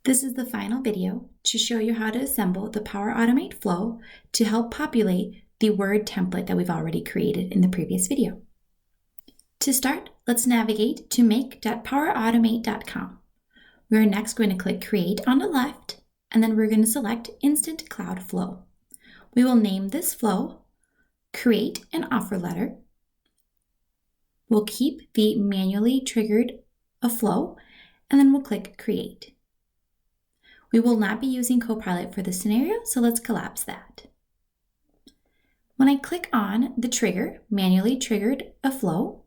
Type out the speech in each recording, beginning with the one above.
This is the final video to show you how to assemble the Power Automate flow to help populate the Word template that we've already created in the previous video. To start, let's navigate to make.powerautomate.com. We're next going to click Create on the left, and then we're going to select Instant Cloud Flow. We will name this flow Create an Offer Letter. We'll keep the manually triggered a flow, and then we'll click Create. We will not be using Copilot for this scenario, so let's collapse that. When I click on the trigger, manually triggered a flow,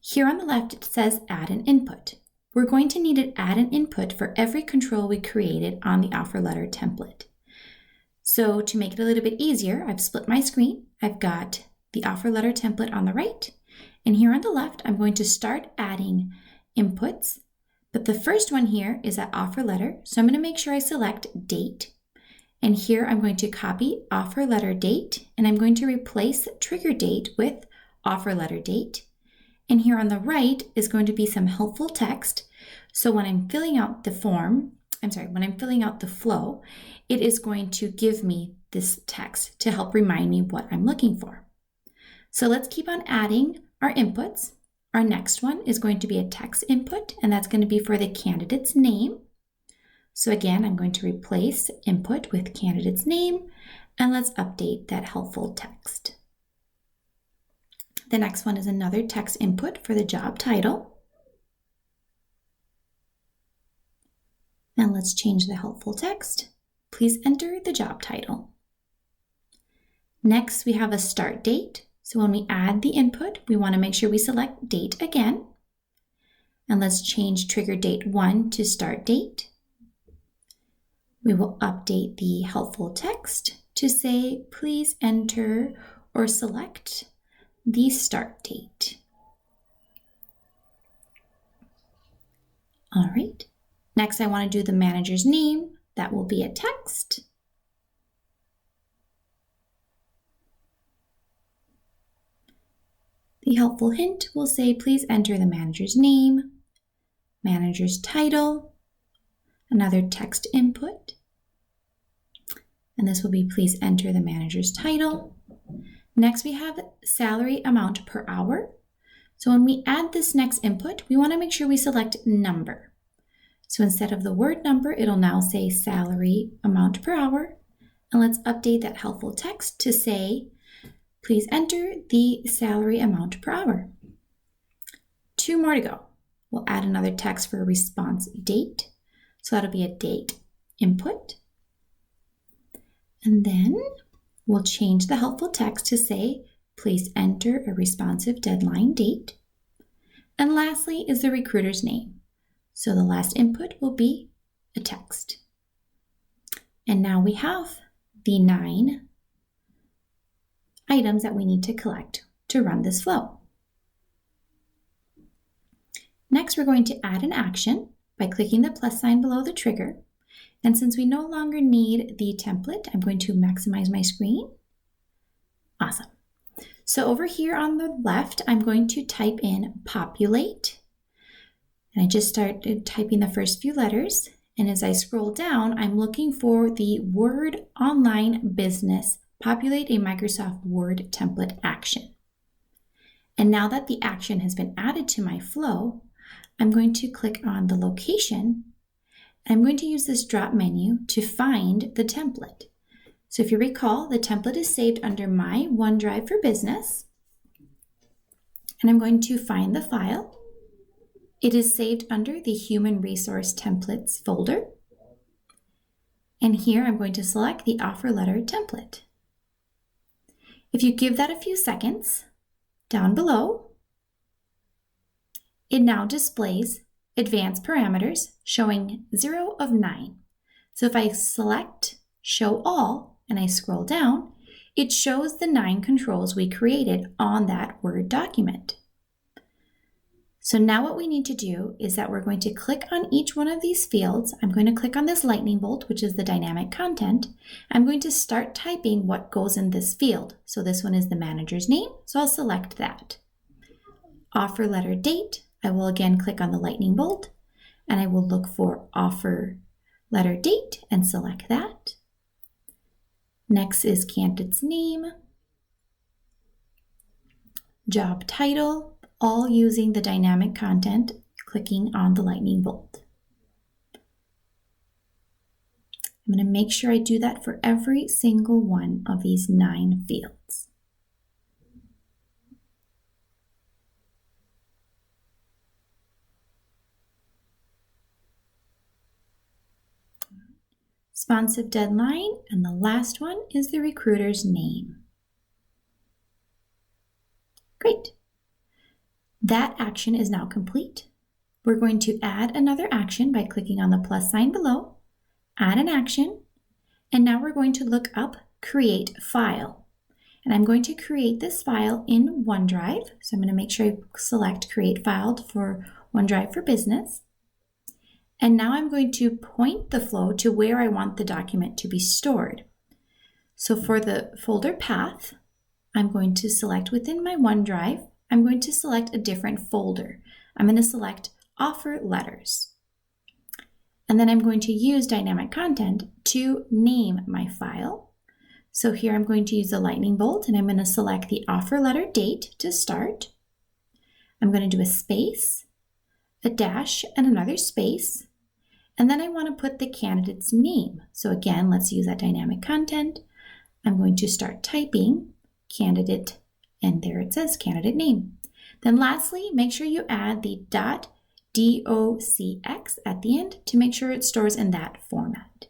here on the left it says Add an Input. We're going to need to add an input for every control we created on the offer letter template. So to make it a little bit easier, I've split my screen. I've got the offer letter template on the right, and here on the left, I'm going to start adding inputs. But the first one here is that offer letter, so I'm going to make sure I select date. And here I'm going to copy offer letter date, and I'm going to replace trigger date with offer letter date. And here on the right is going to be some helpful text. So when I'm filling out the flow, it is going to give me this text to help remind me what I'm looking for. So let's keep on adding our inputs. Our next one is going to be a text input, and that's going to be for the candidate's name. So again, I'm going to replace input with candidate's name, and let's update that helpful text. The next one is another text input for the job title. And let's change the helpful text. Please enter the job title. Next, we have a start date. So when we add the input, we want to make sure we select date again. And let's change trigger date 1 to start date. We will update the helpful text to say, please enter or select the start date. All right. Next, I want to do the manager's name. That will be a text. The helpful hint will say, please enter the manager's name, manager's title, another text input. And this will be, please enter the manager's title. Next, we have salary amount per hour. So when we add this next input, we want to make sure we select number. So instead of the word number, it'll now say salary amount per hour. And let's update that helpful text to say, please enter the salary amount per hour. 2 more to go. We'll add another text for a response date. So that'll be a date input. And then we'll change the helpful text to say, please enter a responsive deadline date. And lastly is the recruiter's name. So the last input will be a text. And now we have the 9 items that we need to collect to run this flow. Next, we're going to add an action by clicking the plus sign below the trigger. And since we no longer need the template, I'm going to maximize my screen. Awesome. So over here on the left, I'm going to type in Populate. And I just started typing the first few letters. And as I scroll down, I'm looking for the Word Online Business Populate a Microsoft Word template action. And now that the action has been added to my flow, I'm going to click on the location. I'm going to use this drop menu to find the template. So if you recall, the template is saved under my OneDrive for Business. And I'm going to find the file. It is saved under the Human Resource Templates folder. And here I'm going to select the offer letter template. If you give that a few seconds, down below, it now displays advanced parameters showing 0 of 9. So if I select Show All and I scroll down, it shows the 9 controls we created on that Word document. So now what we need to do is that we're going to click on each one of these fields. I'm going to click on this lightning bolt, which is the dynamic content. I'm going to start typing what goes in this field. So this one is the manager's name, so I'll select that. Offer letter date, I will again click on the lightning bolt, and I will look for offer letter date and select that. Next is candidate's name, job title, all using the dynamic content, clicking on the lightning bolt. I'm going to make sure I do that for every single one of these 9 fields. Responsive deadline, and the last one is the recruiter's name. Great. That action is now complete. We're going to add another action by clicking on the plus sign below, add an action, and now we're going to look up Create File. And I'm going to create this file in OneDrive. So I'm going to make sure I select Create File for OneDrive for Business. And now I'm going to point the flow to where I want the document to be stored. So for the folder path, I'm going to select within my OneDrive, I'm going to select a different folder. I'm going to select Offer Letters. And then I'm going to use dynamic content to name my file. So here I'm going to use the lightning bolt and I'm going to select the offer letter date to start. I'm going to do a space, a dash, and another space. And then I want to put the candidate's name. So again, let's use that dynamic content. I'm going to start typing candidate, and there it says candidate name. Then lastly, make sure you add the .docx at the end to make sure it stores in that format.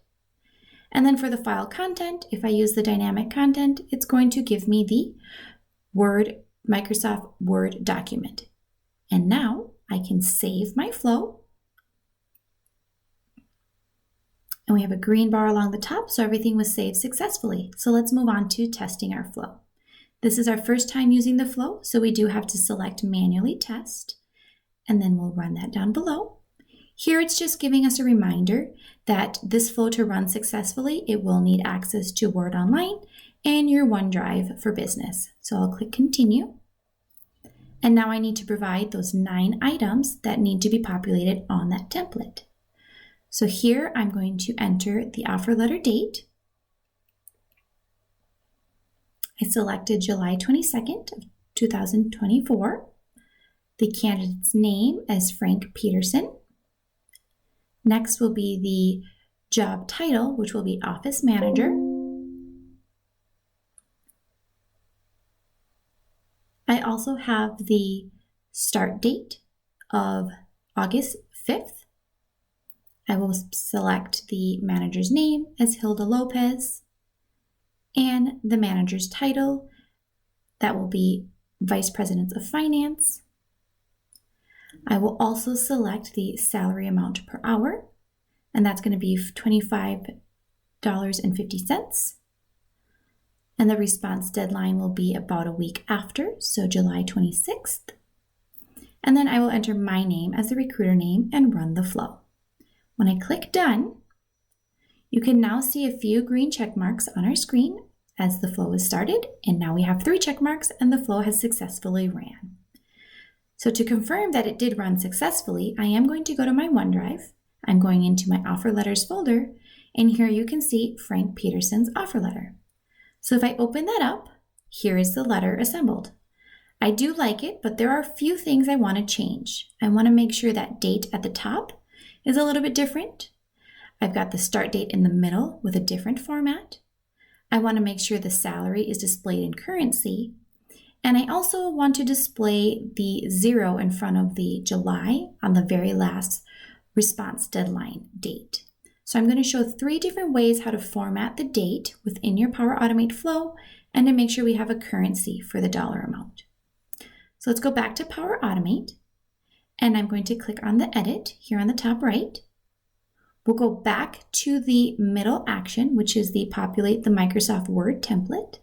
And then for the file content, if I use the dynamic content, it's going to give me the Microsoft Word document. And now I can save my flow. And we have a green bar along the top, so everything was saved successfully. So let's move on to testing our flow. This is our first time using the flow, so we do have to select manually test, and then we'll run that down below. Here it's just giving us a reminder that this flow to run successfully, it will need access to Word Online and your OneDrive for Business. So I'll click continue. And now I need to provide those 9 items that need to be populated on that template. So here I'm going to enter the offer letter date. I selected July 22nd of 2024. The candidate's name as Frank Peterson. Next will be the job title, which will be Office Manager. I also have the start date of August 5th. I will select the manager's name as Hilda Lopez and the manager's title. That will be Vice President of Finance. I will also select the salary amount per hour, and that's going to be $25.50. And the response deadline will be about a week after, so July 26th. And then I will enter my name as the recruiter name and run the flow. When I click done, you can now see a few green check marks on our screen as the flow is started, and now we have 3 check marks and the flow has successfully ran. So to confirm that it did run successfully, I am going to go to my OneDrive. I'm going into my offer letters folder, and here you can see Frank Peterson's offer letter. So if I open that up, here is the letter assembled. I do like it, but there are a few things I want to change. I want to make sure that date at the top is a little bit different. I've got the start date in the middle with a different format. I want to make sure the salary is displayed in currency. And I also want to display the 0 in front of the July on the very last response deadline date. So I'm going to show 3 different ways how to format the date within your Power Automate flow and to make sure we have a currency for the dollar amount. So let's go back to Power Automate. And I'm going to click on the edit here on the top right. We'll go back to the middle action, which is the Populate the Microsoft Word template.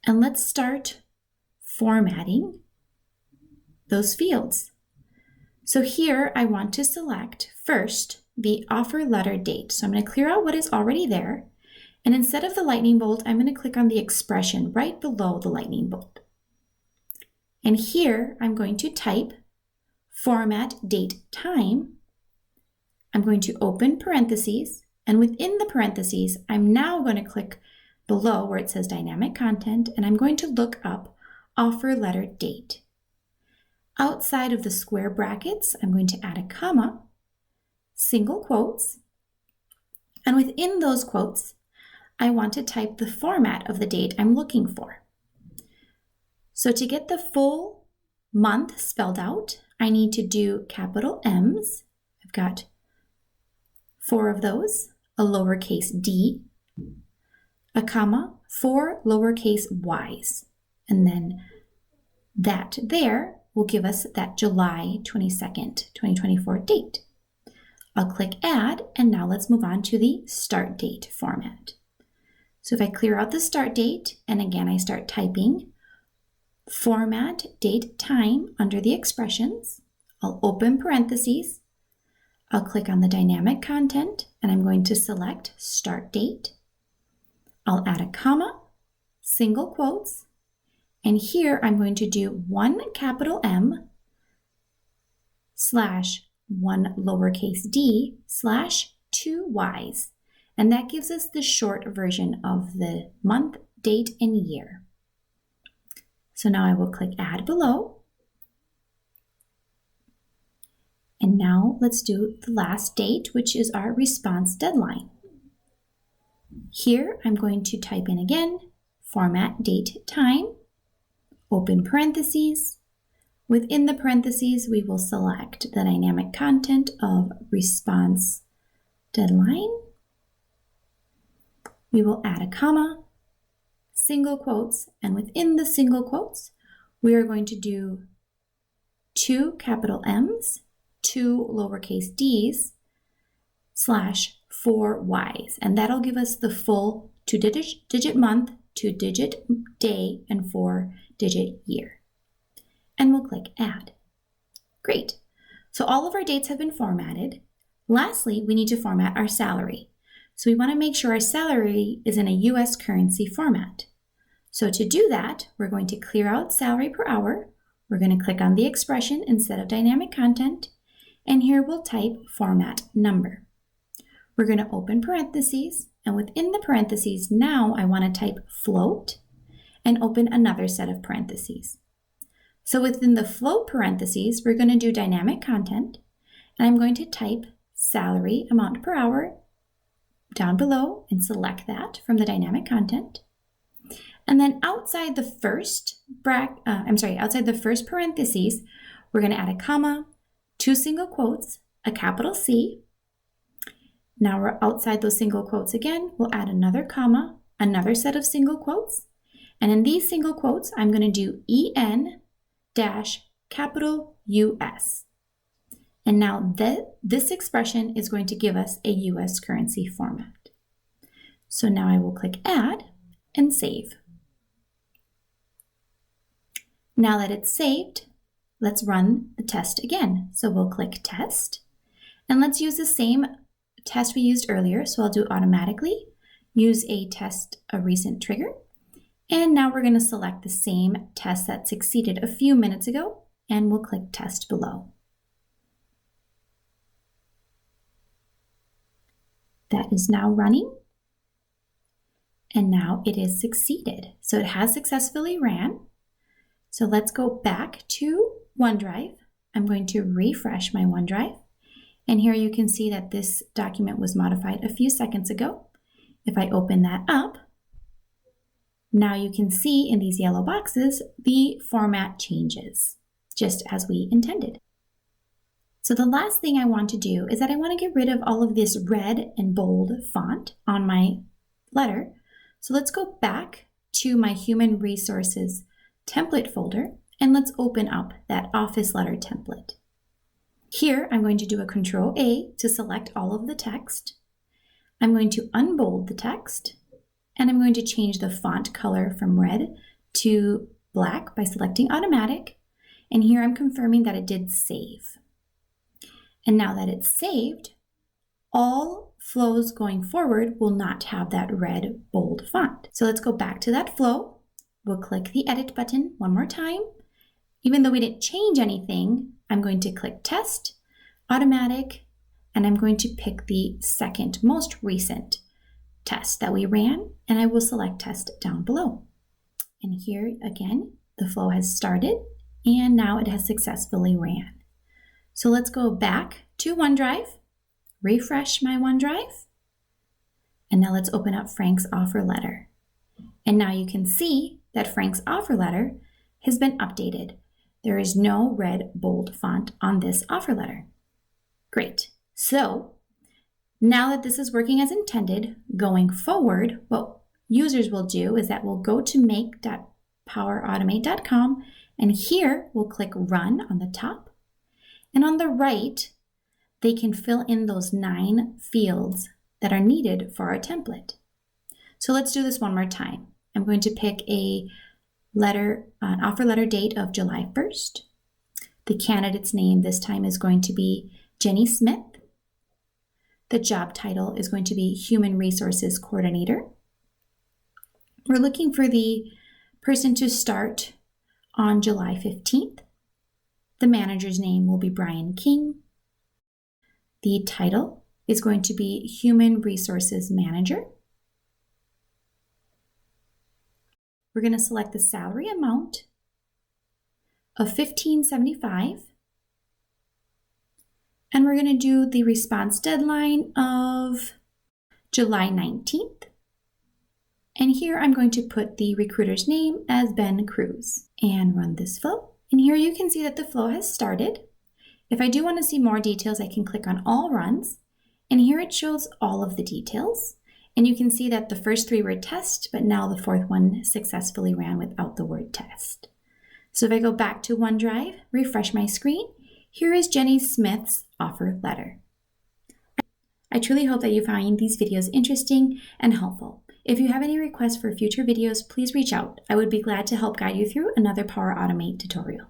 And let's start formatting those fields. So here I want to select first the offer letter date. So I'm going to clear out what is already there. And instead of the lightning bolt, I'm going to click on the expression right below the lightning bolt. And here I'm going to type format date time, I'm going to open parentheses, and within the parentheses, I'm now going to click below where it says dynamic content, and I'm going to look up offer letter date. Outside of the square brackets, I'm going to add a comma, single quotes, and within those quotes, I want to type the format of the date I'm looking for. So to get the full month spelled out, I need to do capital M's. I've got 4 of those, a lowercase d, a comma, 4 lowercase y's, and then that there will give us that July 22nd, 2024 date. I'll click add, and now let's move on to the start date format. So if I clear out the start date, and again I start typing format date time under the expressions, I'll open parentheses, I'll click on the dynamic content, and I'm going to select start date. I'll add a comma, single quotes, and here I'm going to do 1 capital M /1 lowercase d /2 y's. And that gives us the short version of the month, date, and year. So now I will click add below. And now let's do the last date, which is our response deadline. Here I'm going to type in again, format date time, open parentheses. Within the parentheses, we will select the dynamic content of response deadline. We will add a comma, single quotes, and within the single quotes, we are going to do 2 capital M's, 2 lowercase d's, /4 y's, and that'll give us the full 2-digit month, 2-digit day, and 4-digit year. And we'll click add. Great. So all of our dates have been formatted. Lastly, we need to format our salary. So we want to make sure our salary is in a US currency format. So to do that, we're going to clear out salary per hour. We're going to click on the expression instead of dynamic content. And here we'll type format number. We're going to open parentheses. And within the parentheses, now I want to type float and open another set of parentheses. So within the float parentheses, we're going to do dynamic content. And I'm going to type salary amount per hour down below and select that from the dynamic content. And then outside the first parentheses, we're going to add a comma, 2 single quotes, a capital C. Now we're outside those single quotes again, we'll add another comma, another set of single quotes. And in these single quotes, I'm going to do EN-US. And now this expression is going to give us a US currency format. So now I will click add and save. Now that it's saved, let's run the test again. So we'll click test, and let's use the same test we used earlier. So I'll do automatically, use a recent trigger. And now we're going to select the same test that succeeded a few minutes ago, and we'll click test below. That is now running, and now it is succeeded. So it has successfully ran. So let's go back to OneDrive. I'm going to refresh my OneDrive, and here you can see that this document was modified a few seconds ago. If I open that up, now you can see in these yellow boxes, the format changes, just as we intended. So the last thing I want to do is that I want to get rid of all of this red and bold font on my letter. So let's go back to my Human Resources template folder, and let's open up that office letter template. Here, I'm going to do a Control-A to select all of the text. I'm going to unbold the text, and I'm going to change the font color from red to black by selecting Automatic. And here I'm confirming that it did save. And now that it's saved, all flows going forward will not have that red bold font. So let's go back to that flow. We'll click the Edit button one more time. Even though we didn't change anything, I'm going to click Test, Automatic, and I'm going to pick the second most recent test that we ran, and I will select test down below. And here again, the flow has started, and now it has successfully ran. So let's go back to OneDrive, refresh my OneDrive, and now let's open up Frank's offer letter. And now you can see that Frank's offer letter has been updated. There is no red bold font on this offer letter. Great. So now that this is working as intended, going forward, what users will do is that we'll go to make.powerautomate.com, and here we'll click Run on the top. And on the right, they can fill in those 9 fields that are needed for our template. So let's do this one more time. I'm going to pick an offer letter date of July 1st. The candidate's name this time is going to be Jenny Smith. The job title is going to be Human Resources Coordinator. We're looking for the person to start on July 15th. The manager's name will be Brian King. The title is going to be Human Resources Manager. We're going to select the salary amount of $15.75. And we're going to do the response deadline of July 19th. And here I'm going to put the recruiter's name as Ben Cruz and run this flow. And here you can see that the flow has started. If I do want to see more details, I can click on all runs. And here it shows all of the details. And you can see that the first 3 were test, but now the 4th one successfully ran without the word test. So if I go back to OneDrive, refresh my screen, here is Jenny Smith's offer letter. I truly hope that you find these videos interesting and helpful. If you have any requests for future videos, please reach out. I would be glad to help guide you through another Power Automate tutorial.